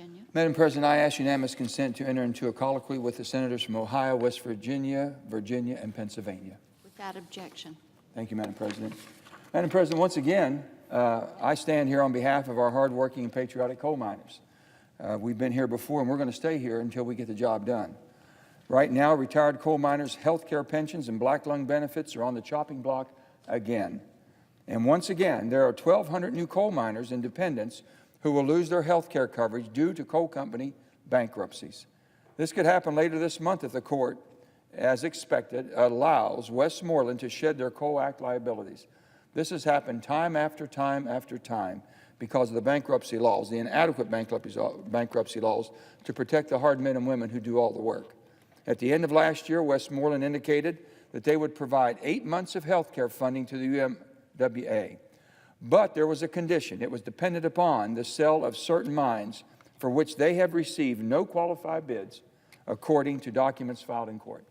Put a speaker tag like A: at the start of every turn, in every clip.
A: Virginia.
B: Madam President, I ask unanimous consent to enter into a colloquy with the senators from Ohio, West Virginia, Virginia, and Pennsylvania.
A: Without objection.
B: Thank you, Madam President. Madam President, once again, I stand here on behalf of our hardworking and patriotic coal miners. We've been here before, and we're going to stay here until we get the job done. Right now, retired coal miners' health care pensions and black lung benefits are on the chopping block again. And once again, there are 1,200 new coal miners and dependents who will lose their health care coverage due to coal company bankruptcies. This could happen later this month if the court, as expected, allows Westmoreland to shed their Coal Act liabilities. This has happened time after time after time because of the bankruptcy laws, the inadequate bankruptcy laws to protect the hard men and women who do all the work. At the end of last year, Westmoreland indicated that they would provide 8 months of health care funding to the UMWA. But there was a condition. It was dependent upon the sale of certain mines for which they have received no qualified bids, according to documents filed in court.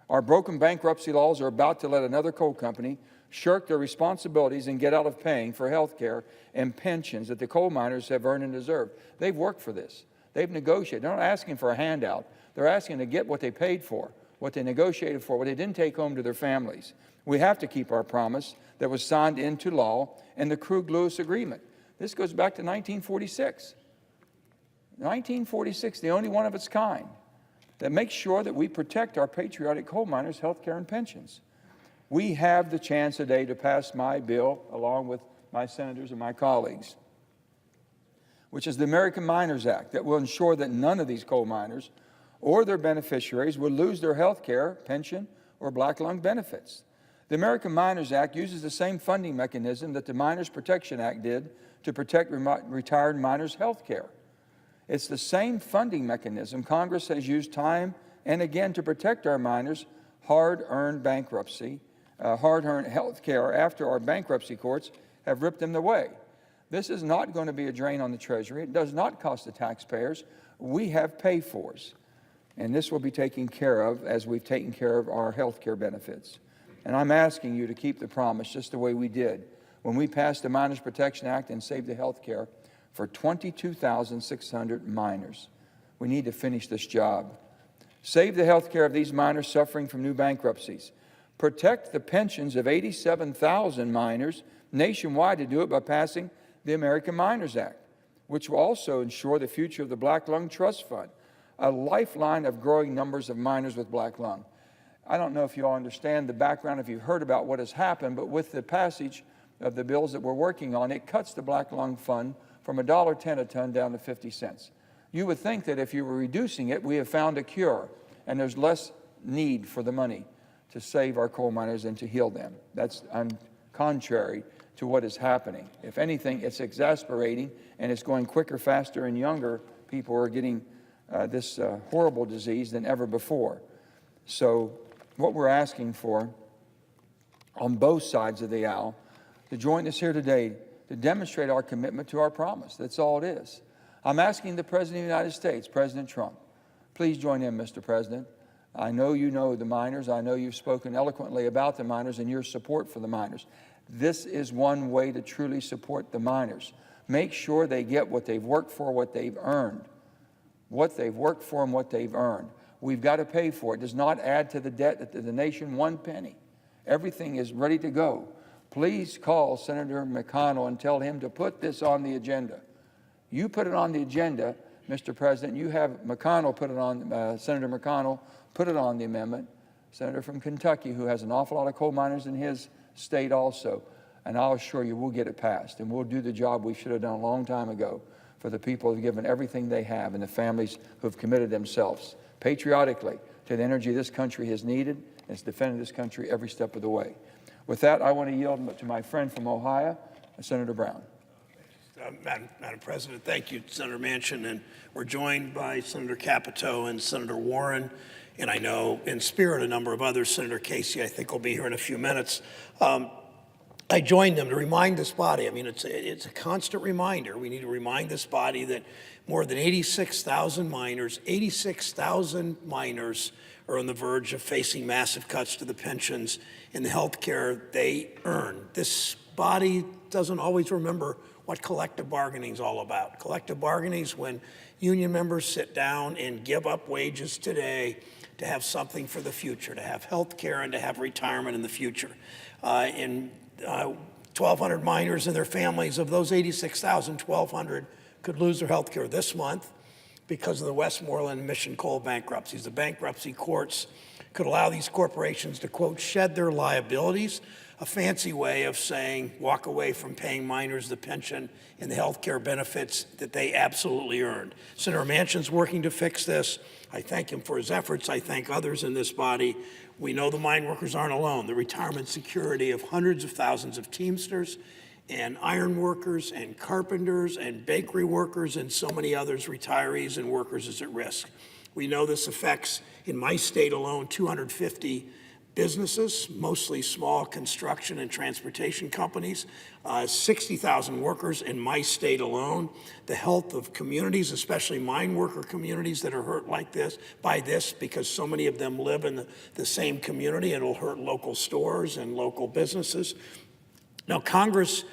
B: Our broken bankruptcy laws are about to let another coal company shirk their responsibilities and get out of paying for health care and pensions that the coal miners have earned and deserved. They've worked for this. They've negotiated. They're not asking for a handout. They're asking to get what they paid for, what they negotiated for, what they didn't take home to their families. We have to keep our promise that was signed into law in the Krug-Lewis Agreement. This goes back to 1946. 1946, the only one of its kind that makes sure that we protect our patriotic coal miners' health care and pensions. We have the chance today to pass my bill, along with my senators and my colleagues, which is the American Miners Act, that will ensure that none of these coal miners or their beneficiaries will lose their health care, pension, or black lung benefits. The American Miners Act uses the same funding mechanism that the Miners Protection Act did to protect retired miners' health care. It's the same funding mechanism Congress has used time and again to protect our miners' hard-earned hard-earned health care after our bankruptcy courts have ripped them away. This is not going to be a drain on the Treasury. It does not cost the taxpayers. We have pay-fors, and this will be taken care of as we've taken care of our health care benefits. And I'm asking you to keep the promise just the way we did when we passed the Miners Protection Act and saved the health care for 22,600 miners. We need to finish this job. Save the health care of these miners suffering from new bankruptcies. Protect the pensions of 87,000 miners nationwide to do it by passing the American Miners Act, which will also ensure the future of the Black Lung Trust Fund, a lifeline of growing numbers of miners with black lung. I don't know if you all understand the background, if you've heard about what has happened, but with the passage of the bills that we're working on, it cuts the black lung fund from $1.10 a ton down to 50 cents. You would think that if you were reducing it, we have found a cure, and there's less need for the money to save our coal miners and to heal them. That's contrary to what is happening. If anything, it's exasperating, and it's going quicker, faster, and younger people are getting this horrible disease than ever before. So what we're asking for on both sides of the aisle to join us here today to demonstrate our commitment to our promise. That's all it is. I'm asking the President of the United States, President Trump, please join in, Mr. President. I know you know the miners. I know you've spoken eloquently about the miners and your support for the miners. This is one way to truly support the miners. Make sure they get what they've worked for, what they've earned. What they've worked for and what they've earned. We've got to pay for it. It does not add to the debt of the nation one penny. Everything is ready to go. Please call Senator McConnell and tell him to put this on the agenda. You put it on the agenda, Mr. President. You have McConnell put it on, Senator McConnell put it on the amendment. Senator from Kentucky, who has an awful lot of coal miners in his state also. And I'll assure you we'll get it passed, and we'll do the job we should have done a long time ago for the people who have given everything they have and the families who have committed themselves patriotically to the energy this country has needed and has defended this country every step of the way. With that, I want to yield to my friend from Ohio, Senator Brown.
C: Madam President, thank you, Senator Manchin. And we're joined by Senator Capito and Senator Warren. And I know, in spirit, a number of others. Senator Casey, I think, will be here in a few minutes. I joined them to remind this body. I mean, it's a constant reminder. We need to remind this body that more than 86,000 miners are on the verge of facing massive cuts to the pensions and the health care they earn. This body doesn't always remember what collective bargaining is all about. Collective bargaining is when union members sit down and give up wages today to have something for the future, to have health care and to have retirement in the future. 1,200 miners and their families, of those 86,000, 1,200 could lose their health care this month because of the Westmoreland and Mission Coal bankruptcies. The bankruptcy courts could allow these corporations to, quote, shed their liabilities, a fancy way of saying walk away from paying miners the pension and the health care benefits that they absolutely earned. Senator Manchin's working to fix this. I thank him for his efforts. I thank others in this body. We know the mine workers aren't alone. The retirement security of hundreds of thousands of Teamsters and iron workers and carpenters and bakery workers and so many others, retirees and workers, is at risk. We know this affects, in my state alone, 250 businesses, mostly small construction and transportation companies, 60,000 workers in my state alone. The health of communities, especially mine worker communities that are hurt like this, by this, because so many of them live in the same community. It'll hurt local stores and local businesses. Now, Congress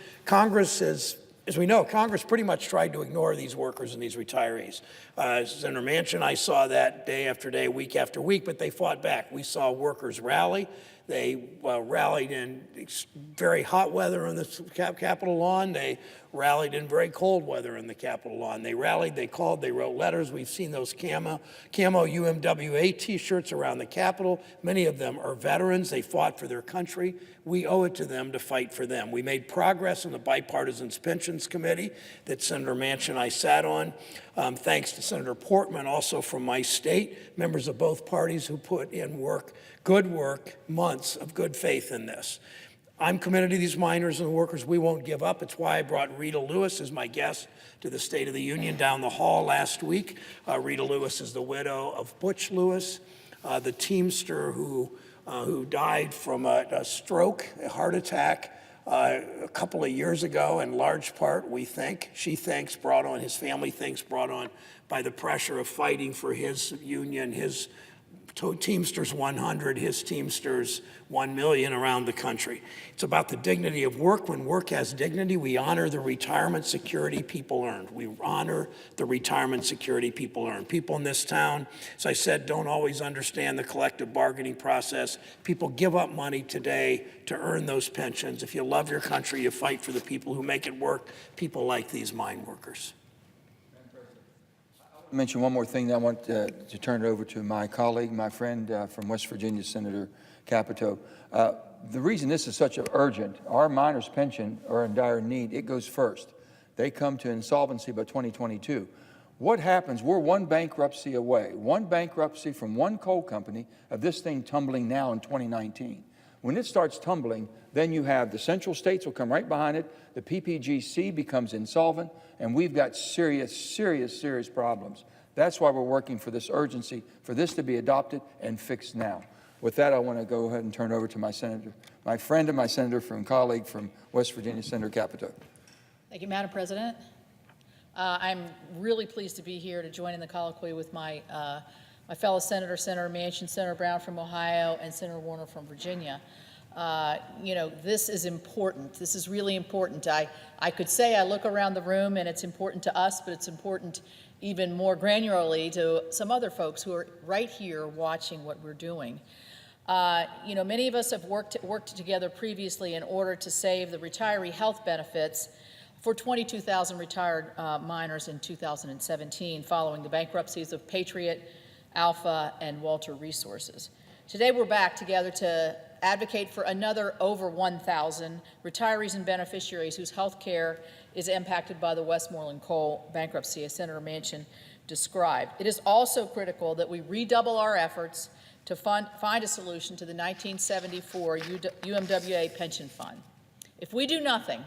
C: is, as we know, Congress pretty much tried to ignore these workers and these retirees. Senator Manchin, I saw that day after day, week after week, but they fought back. We saw workers rally. They rallied in very hot weather on the Capitol lawn. They rallied in very cold weather in the Capitol lawn. They rallied, they called, they wrote letters. We've seen those camo UMWA T-shirts around the Capitol. Many of them are veterans. They fought for their country. We owe it to them to fight for them. We made progress in the Bipartisan Pensions Committee that Senator Manchin and I sat on, thanks to Senator Portman, also from my state, members of both parties who put in good work, months of good faith in this. I'm committed to these miners and workers. We won't give up. It's why I brought Rita Lewis as my guest to the State of the Union down the hall last week. Rita Lewis is the widow of Butch Lewis, the Teamster who died from a stroke, a heart attack, a couple of years ago, in large part, his family thinks, brought on by the pressure of fighting for his union, his Teamsters 100, his Teamsters 1 million around the country. It's about the dignity of work. When work has dignity, we honor the retirement security people earned. We honor the retirement security people earned. People in this town, as I said, don't always understand the collective bargaining process. People give up money today to earn those pensions. If you love your country, you fight for the people who make it work, people like these mine workers.
B: Mention one more thing. That I want to turn it over to my colleague, my friend from West Virginia, Senator Capito. The reason this is such urgent, our miners' pension are in dire need. It goes first. They come to insolvency by 2022. What happens? We're one bankruptcy away, one bankruptcy from one coal company of this thing tumbling now in 2019. When it starts tumbling, then you have the central states will come right behind it. The PPGC becomes insolvent, and we've got serious problems. That's why we're working for this urgency, for this to be adopted and fixed now. With that, I want to go ahead and turn it over to my senator, my friend and my senator from colleague from West Virginia, Senator Capito.
A: Thank you, Madam President. I'm really pleased to be here to join in the colloquy with my fellow senator, Senator Manchin, Senator Brown from Ohio, and Senator Warner from Virginia. This is important. This is really important. I could say I look around the room and it's important to us, but it's important even more granularly to some other folks who are right here watching what we're doing. Many of us have worked together previously in order to save the retiree health benefits for 22,000 retired miners in 2017, following the bankruptcies of Patriot, Alpha, and Walter Resources. Today we're back together to advocate for another over 1,000 retirees and beneficiaries whose health care is impacted by the Westmoreland coal bankruptcy, as Senator Manchin described. It is also critical that we redouble our efforts to find a solution to the 1974 UMWA pension fund. If we do nothing,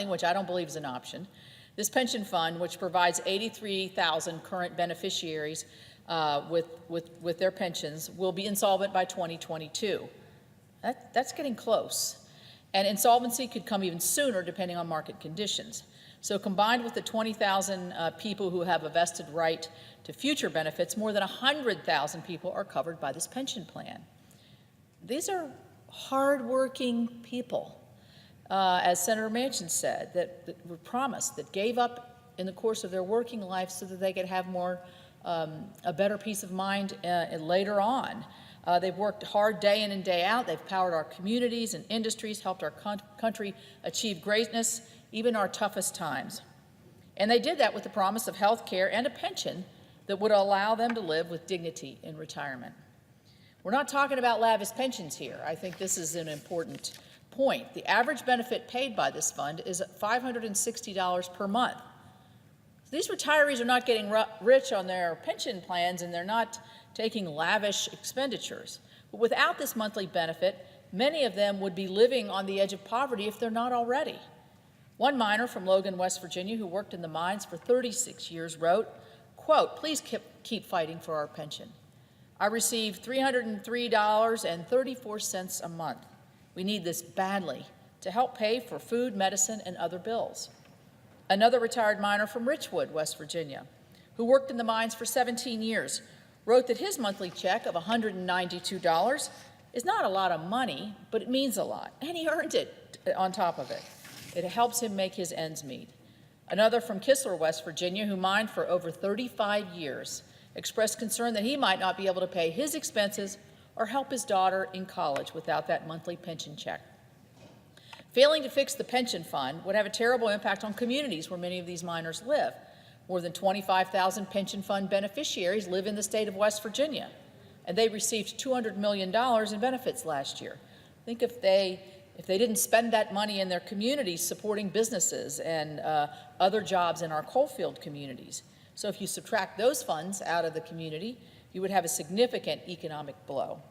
A: which I don't believe is an option, this pension fund, which provides 83,000 current beneficiaries with their pensions, will be insolvent by 2022. That's getting close. And insolvency could come even sooner depending on market conditions. So combined with the 20,000 people who have a vested right to future benefits, more than 100,000 people are covered by this pension plan. These are hardworking people. as Senator Manchin said, that were promised, that gave up in the course of their working life so that they could have more, a better peace of mind later on. They've worked hard day in and day out. They've powered our communities and industries, helped our country achieve greatness, even our toughest times. And they did that with the promise of health care and a pension that would allow them to live with dignity in retirement. We're not talking about lavish pensions here. I think this is an important point. The average benefit paid by this fund is $560 per month. These retirees are not getting rich on their pension plans, and they're not taking lavish expenditures. But without this monthly benefit, many of them would be living on the edge of poverty if they're not already. One miner from Logan, West Virginia, who worked in the mines for 36 years, wrote, quote, "Please keep fighting for our pension. I receive $303.34 a month. We need this badly to help pay for food, medicine, and other bills." Another retired miner from Richwood, West Virginia, who worked in the mines for 17 years, wrote that his monthly check of $192 is not a lot of money, but it means a lot, and he earned it on top of it. It helps him make his ends meet. Another from Kistler, West Virginia, who mined for over 35 years, expressed concern that he might not be able to pay his expenses or help his daughter in college without that monthly pension check. Failing to fix the pension fund would have a terrible impact on communities where many of these miners live. More than 25,000 pension fund beneficiaries live in the state of West Virginia, and they received $200 million in benefits last year. Think if they didn't spend that money in their communities supporting businesses and other jobs in our coalfield communities. So if you subtract those funds out of the community, you would have a significant economic blow.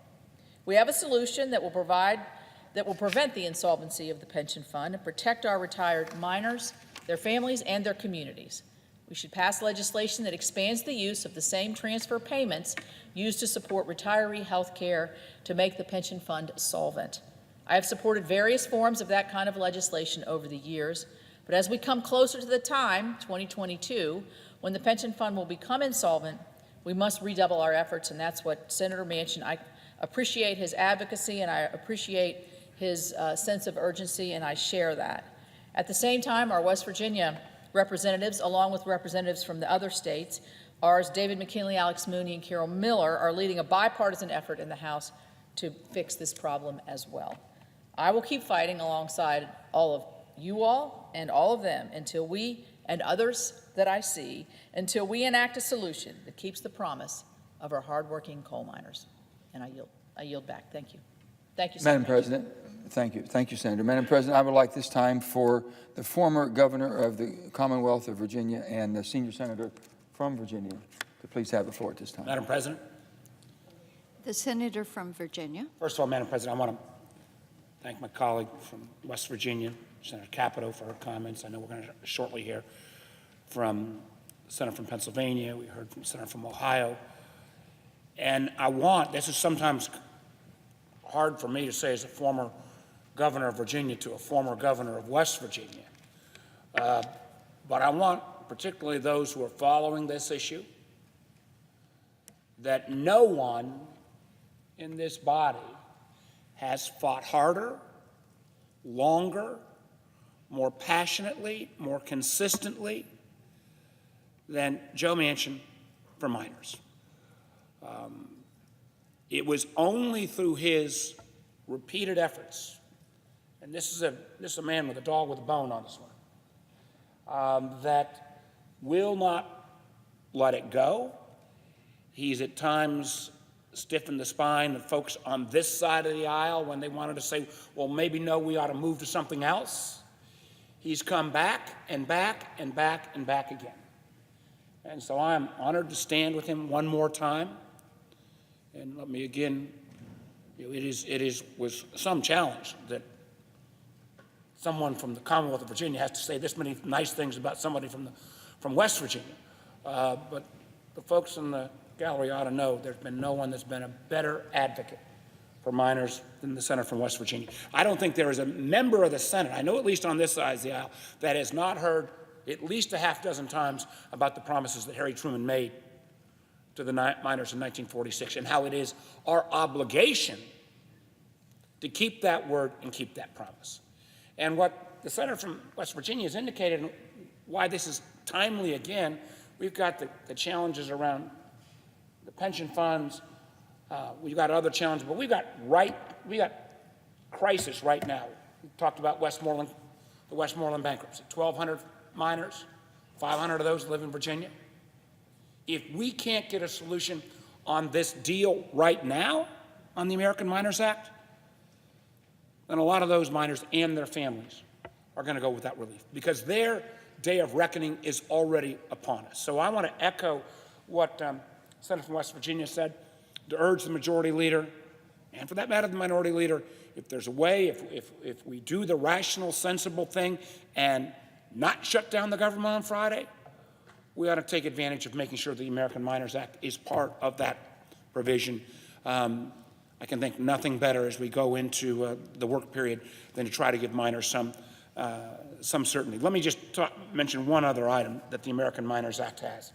A: We have a solution that will prevent the insolvency of the pension fund and protect our retired miners, their families, and their communities. We should pass legislation that expands the use of the same transfer payments used to support retiree health care to make the pension fund solvent. I have supported various forms of that kind of legislation over the years, but as we come closer to the time, 2022, when the pension fund will become insolvent, we must redouble our efforts, and that's what Senator Manchin, I appreciate his advocacy and I appreciate his sense of urgency, and I share that. At the same time, our West Virginia representatives, along with representatives from the other states, ours, David McKinley, Alex Mooney, and Carol Miller, are leading a bipartisan effort in the House to fix this problem as well. I will keep fighting alongside all of you all and all of them until we, and others that I see, until we enact a solution that keeps the promise of our hardworking coal miners. And I yield back. Thank you. Thank you, Senator.
B: Madam President, thank you. Thank you, Senator. Madam President, I would like this time for the former governor of the Commonwealth of Virginia and the senior senator from Virginia to please have the floor at this time.
D: Madam President.
E: The senator from Virginia.
D: First of all, Madam President, I want to thank my colleague from West Virginia, Senator Capito, for her comments. I know we're going to shortly hear from the Senator from Pennsylvania. We heard from the Senator from Ohio. And this is sometimes hard for me to say as a former governor of Virginia to a former governor of West Virginia. But I want, particularly those who are following this issue, that no one in this body has fought harder, longer, more passionately, more consistently than Joe Manchin for miners. It was only through his repeated efforts, and this is a man with a dog with a bone on this one, that will not let it go. He's at times stiffened the spine of folks on this side of the aisle when they wanted to say, well, maybe no, we ought to move to something else. He's come back and back and back and back again. And so I'm honored to stand with him one more time. And let me again, it was some challenge that someone from the Commonwealth of Virginia has to say this many nice things about somebody from West Virginia. But the folks in the gallery ought to know there's been no one that's been a better advocate for miners than the senator from West Virginia. I don't think there is a member of the Senate, I know at least on this side of the aisle, that has not heard at least a half dozen times about the promises that Harry Truman made to the miners in 1946 and how it is our obligation to keep that word and keep that promise. And what the senator from West Virginia has indicated, and why this is timely again, we've got the challenges around the pension funds, we've got other challenges, but we got crisis right now. We talked about Westmoreland, the Westmoreland bankruptcy, 1,200 miners, 500 of those live in Virginia. If we can't get a solution on this deal right now, on the American Miners Act, then a lot of those miners and their families are going to go without relief, because their day of reckoning is already upon us. So I want to echo what Senator from West Virginia said, to urge the majority leader, and for that matter, the minority leader, if there's a way, if we do the rational, sensible thing and not shut down the government on Friday, we ought to take advantage of making sure the American Miners Act is part of that provision. I can think nothing better as we go into the work period than to try to give miners some certainty. Let me just mention one other item that the American Miners Act has,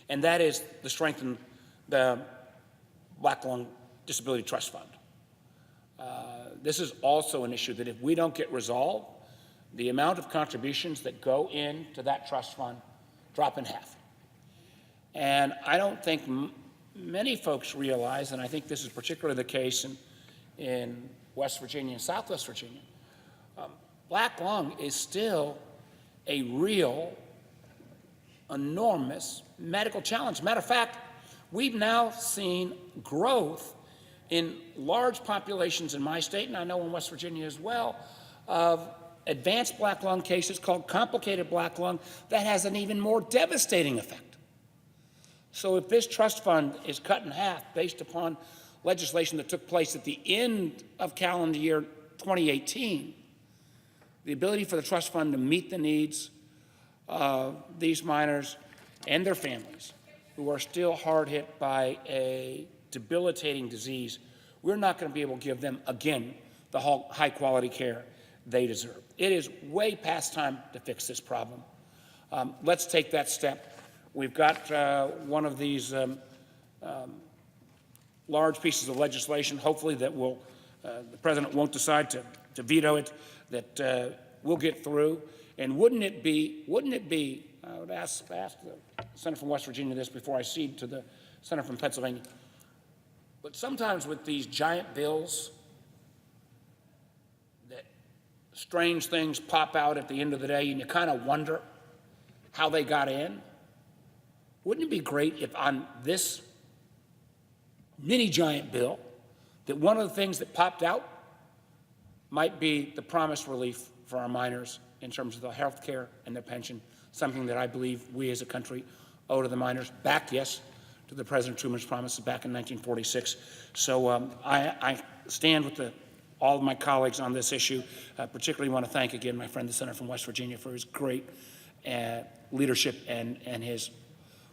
D: and that is the strengthen the Black Lung Disability Trust Fund. This is also an issue that if we don't get resolved, the amount of contributions that go into that trust fund drop in half. And I don't think many folks realize, and I think this is particularly the case in West Virginia and Southwest Virginia, black lung is still a real, enormous medical challenge. Matter of fact, we've now seen growth in large populations in my state, and I know in West Virginia as well, of advanced black lung cases called complicated black lung that has an even more devastating effect. So if this trust fund is cut in half based upon legislation that took place at the end of calendar year 2018, the ability for the trust fund to meet the needs of these miners and their families who are still hard hit by a debilitating disease, we're not going to be able to give them, again, the high quality care they deserve. It is way past time to fix this problem. Let's take that step. We've got one of these large pieces of legislation, hopefully that will, the president won't decide to veto it, that we'll get through. And wouldn't it be, I would ask the senator from West Virginia this before I cede to the senator from Pennsylvania, but sometimes with these giant bills, that strange things pop out at the end of the day and you kind of wonder how they got in. Wouldn't it be great if on this mini giant bill, that one of the things that popped out might be the promised relief for our miners in terms of their health care and their pension, something that I believe we as a country owe to the miners, back, yes, to the President Truman's promises back in 1946. So I stand with all of my colleagues on this issue. Particularly want to thank again my friend, the senator from West Virginia, for his great leadership and his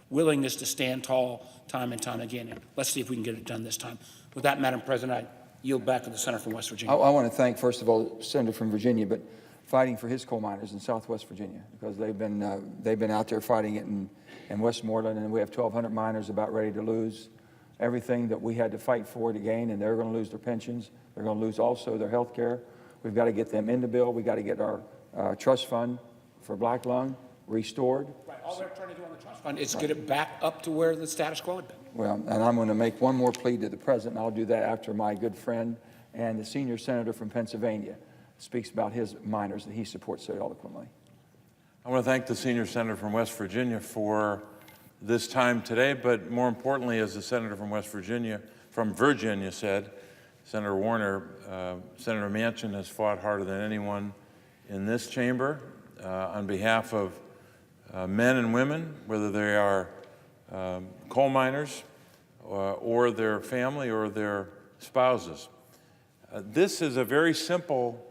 D: willingness to stand tall time and time again. And let's see if we can get it done this time. With that, Madam President, I yield back to the senator from West Virginia.
B: I want to thank, first of all, the senator from Virginia, but fighting for his coal miners in Southwest Virginia, because they've been out there fighting it in Westmoreland, and we have 1,200 miners about ready to lose everything that we had to fight for to gain, and they're going to lose their pensions. They're going to lose also their health care. We've got to get them in the bill. We've got to get our trust fund for black lung restored.
D: Right. All they're trying to do on the trust fund is get it back up to where the status quo had been.
B: Well, and I'm going to make one more plea to the president, and I'll do that after my good friend and the senior senator from Pennsylvania speaks about his miners that he supports so eloquently.
F: I want to thank the senior senator from West Virginia for this time today, but more importantly, as the senator from West Virginia, said, Senator Warner, Senator Manchin has fought harder than anyone in this chamber on behalf of men and women, whether they are coal miners or their family or their spouses. This is a very simple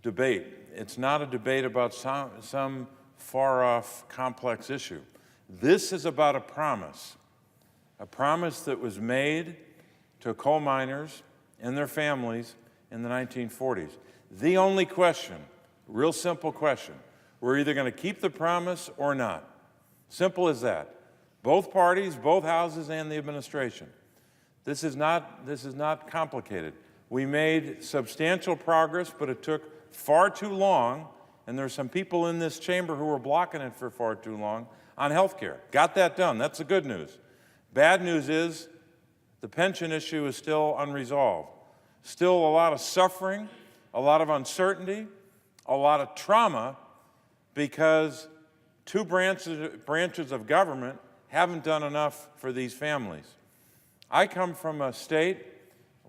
F: debate. It's not a debate about some far-off complex issue. This is about a promise that was made to coal miners and their families in the 1940s. The only question, real simple question, we're either going to keep the promise or not. Simple as that. Both parties, both houses, and the administration. This is not complicated. We made substantial progress, but it took far too long, and there are some people in this chamber who were blocking it for far too long, on health care. Got that done. That's the good news. Bad news is the pension issue is still unresolved. Still a lot of suffering, a lot of uncertainty, a lot of trauma, because two branches of government haven't done enough for these families. I come from a state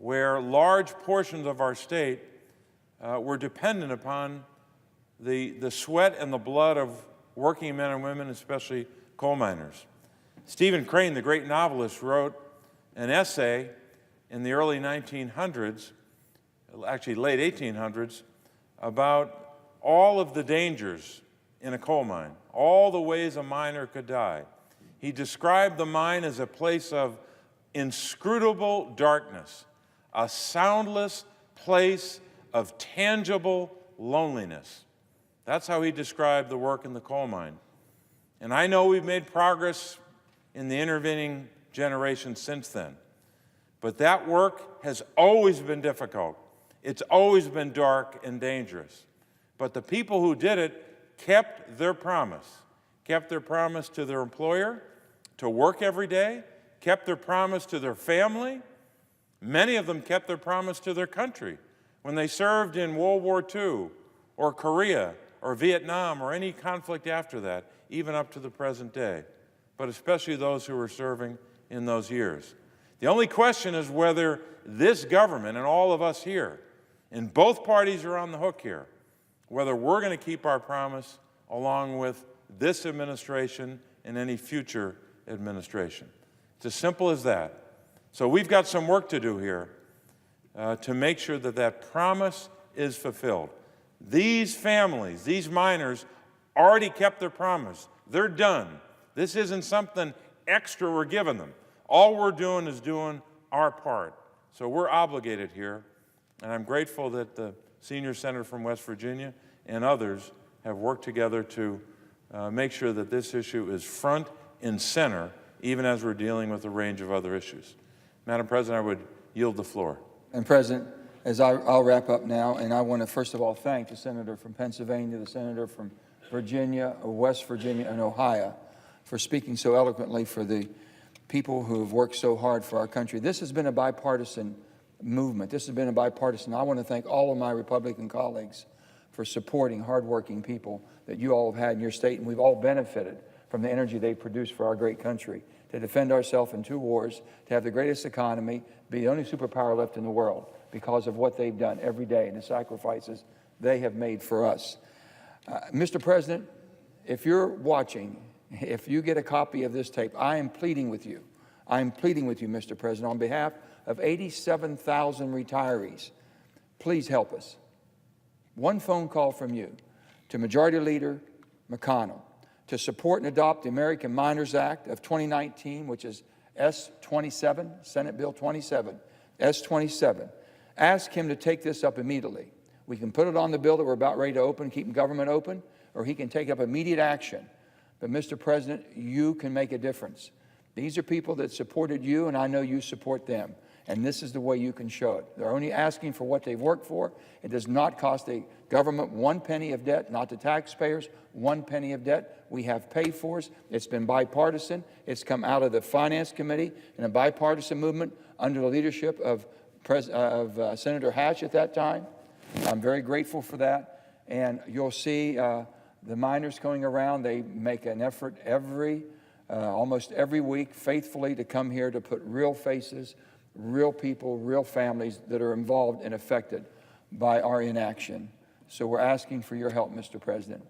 F: where large portions of our state were dependent upon the sweat and the blood of working men and women, especially coal miners. Stephen Crane, the great novelist, wrote an essay in the early 1900s, actually late 1800s, about all of the dangers in a coal mine, all the ways a miner could die. He described the mine as a place of inscrutable darkness, a soundless place of tangible loneliness. That's how he described the work in the coal mine. And I know we've made progress in the intervening generation since then, but that work has always been difficult. It's always been dark and dangerous. But the people who did it kept their promise to their employer, to work every day, kept their promise to their family. Many of them kept their promise to their country when they served in World War II or Korea or Vietnam or any conflict after that, even up to the present day, but especially those who were serving in those years. The only question is whether this government and all of us here, and both parties are on the hook here, whether we're going to keep our promise along with this administration and any future administration. It's as simple as that. So we've got some work to do here to make sure that that promise is fulfilled. These families, these miners, already kept their promise. They're done. This isn't something extra we're giving them. All we're doing is doing our part. So we're obligated here, and I'm grateful that the senior senator from West Virginia and others have worked together to make sure that this issue is front and center, even as we're dealing with a range of other issues. Madam President, I would yield the floor.
B: And President, as I'll wrap up now, and I want to first of all thank the senator from Pennsylvania, the senator from Virginia, West Virginia, and Ohio for speaking so eloquently for the people who have worked so hard for our country. This has been a bipartisan movement. This has been a bipartisan. I want to thank all of my Republican colleagues for supporting hardworking people that you all have had in your state, and we've all benefited from the energy they produce for our great country, to defend ourselves in 2 wars, to have the greatest economy, be the only superpower left in the world because of what they've done every day and the sacrifices they have made for us. Mr. President, if you're watching, if you get a copy of this tape, I am pleading with you. I am pleading with you, Mr. President, on behalf of 87,000 retirees, please help us. One phone call from you to Majority Leader McConnell to support and adopt the American Miners Act of 2019, which is S-27, Senate Bill 27, S-27. Ask him to take this up immediately. We can put it on the bill that we're about ready to open, keep government open, or he can take up immediate action. But, Mr. President, you can make a difference. These are people that supported you, and I know you support them. And this is the way you can show it. They're only asking for what they've worked for. It does not cost the government 1 penny of debt, not the taxpayers 1 penny of debt. We have pay-fors. It's been bipartisan. It's come out of the Finance Committee in a bipartisan movement under the leadership of Senator Hatch at that time. I'm very grateful for that. And you'll see the miners going around. They make an effort almost every week faithfully to come here to put real faces, real people, real families that are involved and affected by our inaction. So we're asking for your help, Mr. President.